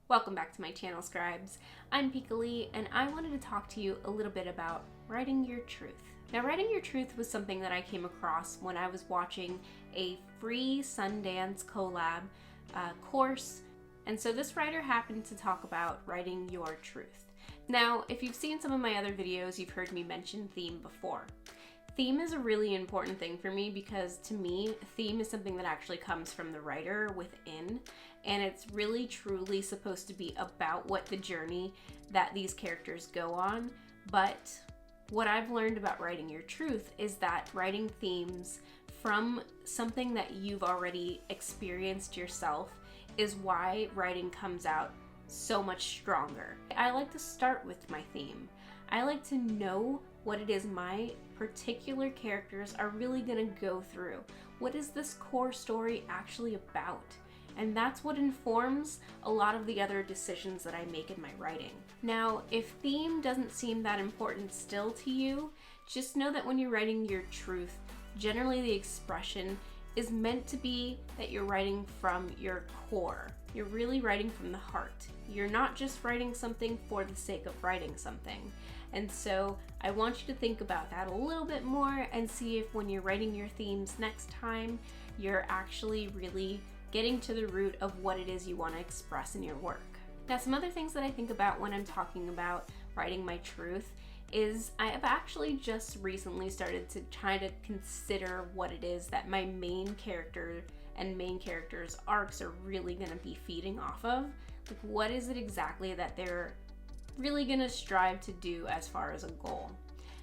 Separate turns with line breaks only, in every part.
Welcome back to my channel, Scribes. I'm Pika Lee, and I wanted to talk to you a little bit about writing your truth. Now, writing your truth was something that I came across when I was watching a free Sundance collab course, and so this writer happened to talk about writing your truth. Now, if you've seen some of my other videos, you've heard me mention theme before. Theme is a really important thing for me because to me, theme is something that actually comes from the writer within, and it's really truly supposed to be about what the journey that these characters go on. But what I've learned about writing your truth is that writing themes from something that you've already experienced yourself is why writing comes out so much stronger. I like to start with my theme. I like to know what it is my particular characters are really gonna go through. What is this core story actually about? And that's what informs a lot of the other decisions that I make in my writing. Now, if theme doesn't seem that important still to you, just know that when you're writing your truth, generally the expression is meant to be that you're writing from your core. You're really writing from the heart. You're not just writing something for the sake of writing something. And so I want you to think about that a little bit more and see if when you're writing your themes next time, you're actually really getting to the root of what it is you want to express in your work. Now, some other things that I think about when I'm talking about writing my truth is I have actually just recently started to try to consider what it is that my main character and main characters' arcs are really going to be feeding off of. Like, what is it exactly that they're really going to strive to do as far as a goal?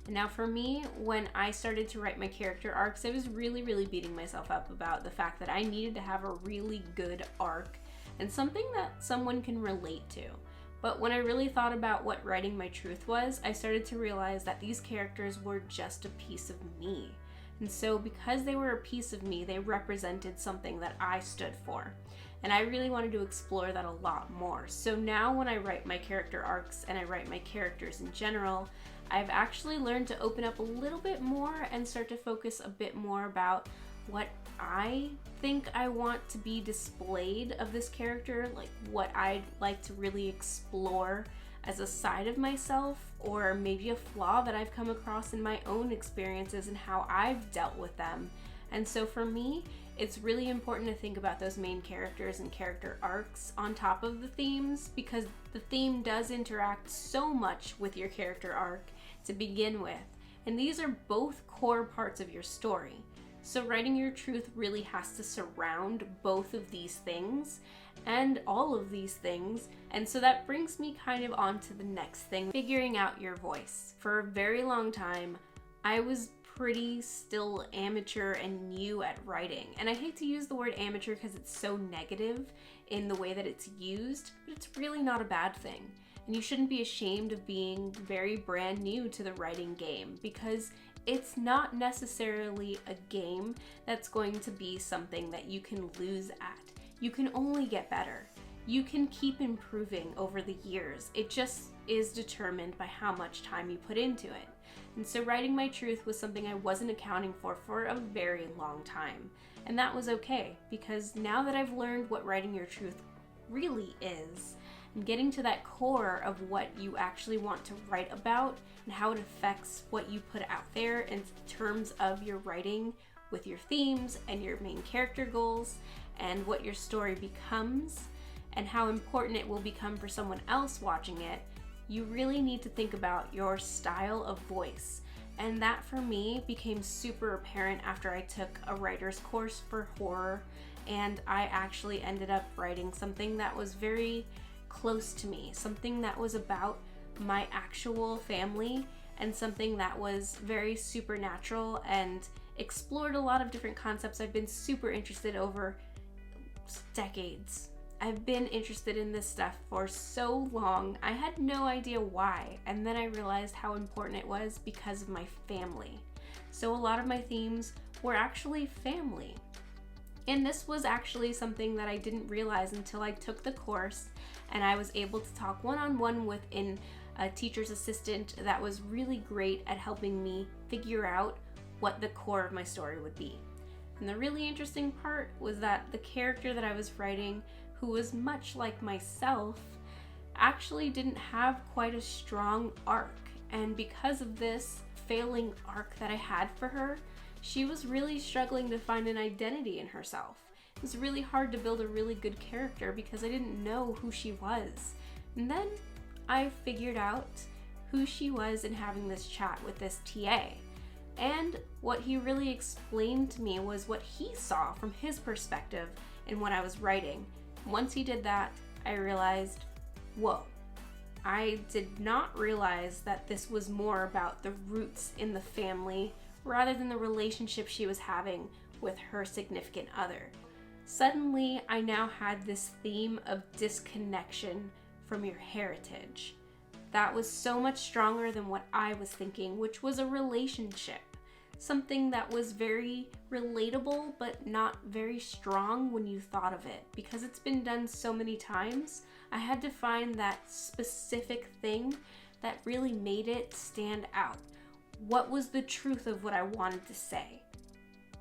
And now for me, when I started to write my character arcs, I was really beating myself up about the fact that I needed to have a really good arc and something that someone can relate to. But when I really thought about what writing my truth was, I started to realize that these characters were just a piece of me. And so because they were a piece of me, they represented something that I stood for. And I really wanted to explore that a lot more. So now when I write my character arcs and I write my characters in general, I've actually learned to open up a little bit more and start to focus a bit more about what I think I want to be displayed of this character, like what I'd like to really explore as a side of myself, or maybe a flaw that I've come across in my own experiences and how I've dealt with them. And so for me, it's really important to think about those main characters and character arcs on top of the themes, because the theme does interact so much with your character arc to begin with. And these are both core parts of your story. So writing your truth really has to surround both of these things and all of these things. And so that brings me kind of on to the next thing, figuring out your voice. For a very long time, I was pretty still amateur and new at writing. And I hate to use the word amateur because it's so negative in the way that it's used, but it's really not a bad thing. And you shouldn't be ashamed of being very brand new to the writing game, because it's not necessarily a game that's going to be something that you can lose at. You can only get better. You can keep improving over the years. It just is determined by how much time you put into it. And so writing my truth was something I wasn't accounting for a very long time. And that was okay, because now that I've learned what writing your truth really is, and getting to that core of what you actually want to write about and how it affects what you put out there in terms of your writing with your themes and your main character goals and what your story becomes and how important it will become for someone else watching it, you really need to think about your style of voice. And that for me became super apparent after I took a writer's course for horror, and I actually ended up writing something that was very close to me, something that was about my actual family and something that was very supernatural and explored a lot of different concepts I've been super interested over decades. I've been interested in this stuff for so long. I had no idea why, and then I realized how important it was because of my family. So a lot of my themes were actually family. And this was actually something that I didn't realize until I took the course and I was able to talk one-on-one with a teacher's assistant that was really great at helping me figure out what the core of my story would be. And the really interesting part was that the character that I was writing who was much like myself, actually didn't have quite a strong arc. And because of this failing arc that I had for her, she was really struggling to find an identity in herself. It was really hard to build a really good character because I didn't know who she was. And then I figured out who she was in having this chat with this TA. And what he really explained to me was what he saw from his perspective in what I was writing. Once he did that, I realized, whoa, I did not realize that this was more about the roots in the family rather than the relationship she was having with her significant other. Suddenly, I now had this theme of disconnection from your heritage. That was so much stronger than what I was thinking, which was a relationship. Something that was very relatable, but not very strong when you thought of it. Because it's been done so many times, I had to find that specific thing that really made it stand out. What was the truth of what I wanted to say?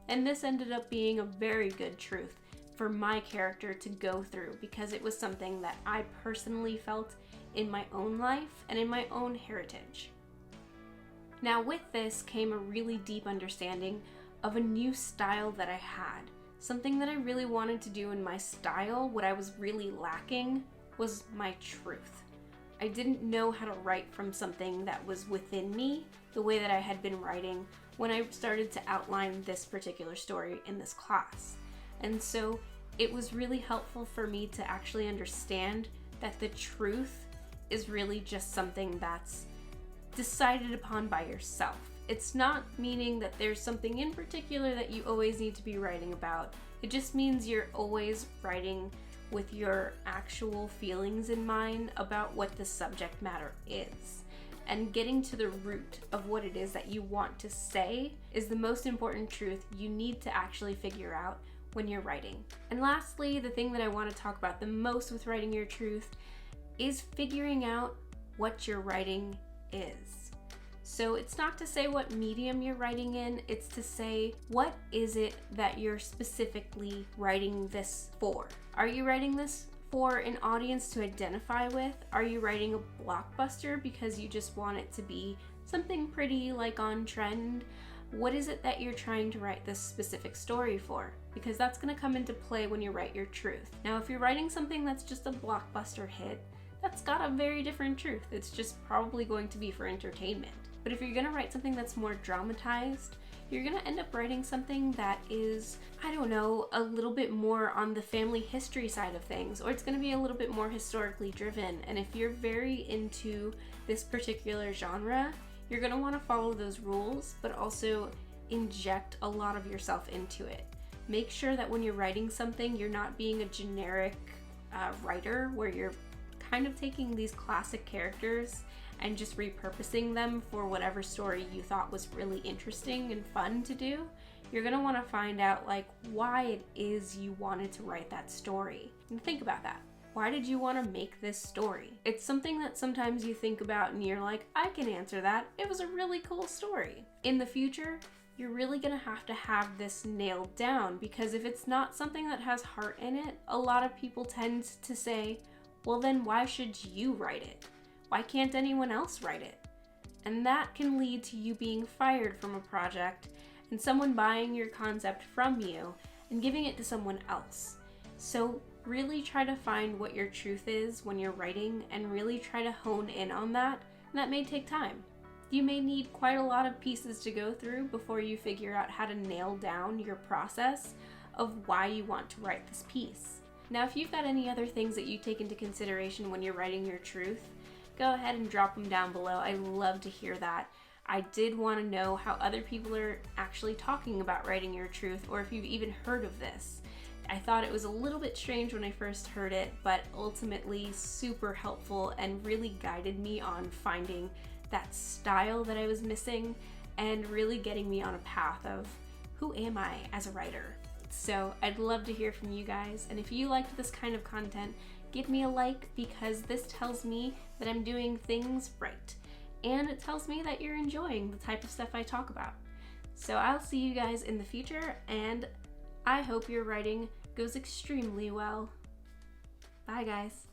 And this ended up being a very good truth for my character to go through because it was something that I personally felt in my own life and in my own heritage. Now with this came a really deep understanding of a new style that I had. Something that I really wanted to do in my style, what I was really lacking, was my truth. I didn't know how to write from something that was within me the way that I had been writing when I started to outline this particular story in this class. And so it was really helpful for me to actually understand that the truth is really just something that's decided upon by yourself. It's not meaning that there's something in particular that you always need to be writing about. It just means you're always writing with your actual feelings in mind about what the subject matter is. And getting to the root of what it is that you want to say is the most important truth you need to actually figure out when you're writing. And lastly, the thing that I want to talk about the most with writing your truth is figuring out what your writing is. So it's not to say what medium you're writing in, it's to say what is it that you're specifically writing this for? Are you writing this for an audience to identify with? Are you writing a blockbuster because you just want it to be something pretty, like on trend? What is it that you're trying to write this specific story for? Because that's going to come into play when you write your truth. Now, if you're writing something that's just a blockbuster hit, that's got a very different truth. It's just probably going to be for entertainment. But if you're going to write something that's more dramatized, you're going to end up writing something that is, I don't know, a little bit more on the family history side of things, or it's going to be a little bit more historically driven. And if you're very into this particular genre, you're going to want to follow those rules, but also inject a lot of yourself into it. Make sure that when you're writing something, you're not being a generic writer where you're kind of taking these classic characters and just repurposing them for whatever story you thought was really interesting and fun to do. You're gonna want to find out like why it is you wanted to write that story. And think about that. Why did you want to make this story? It's something that sometimes you think about and you're like, I can answer that. It was a really cool story. In the future, you're really gonna have this nailed down, because if it's not something that has heart in it, a lot of people tend to say, well then why should you write it? Why can't anyone else write it? And that can lead to you being fired from a project and someone buying your concept from you and giving it to someone else. So really try to find what your truth is when you're writing and really try to hone in on that. And that may take time. You may need quite a lot of pieces to go through before you figure out how to nail down your process of why you want to write this piece. Now, if you've got any other things that you take into consideration when you're writing your truth, go ahead and drop them down below. I love to hear that. I did want to know how other people are actually talking about writing your truth, or if you've even heard of this. I thought it was a little bit strange when I first heard it, but ultimately super helpful and really guided me on finding that style that I was missing and really getting me on a path of who am I as a writer. So I'd love to hear from you guys, and if you liked this kind of content, give me a like, because this tells me that I'm doing things right. And it tells me that you're enjoying the type of stuff I talk about. So I'll see you guys in the future, and I hope your writing goes extremely well. Bye, guys.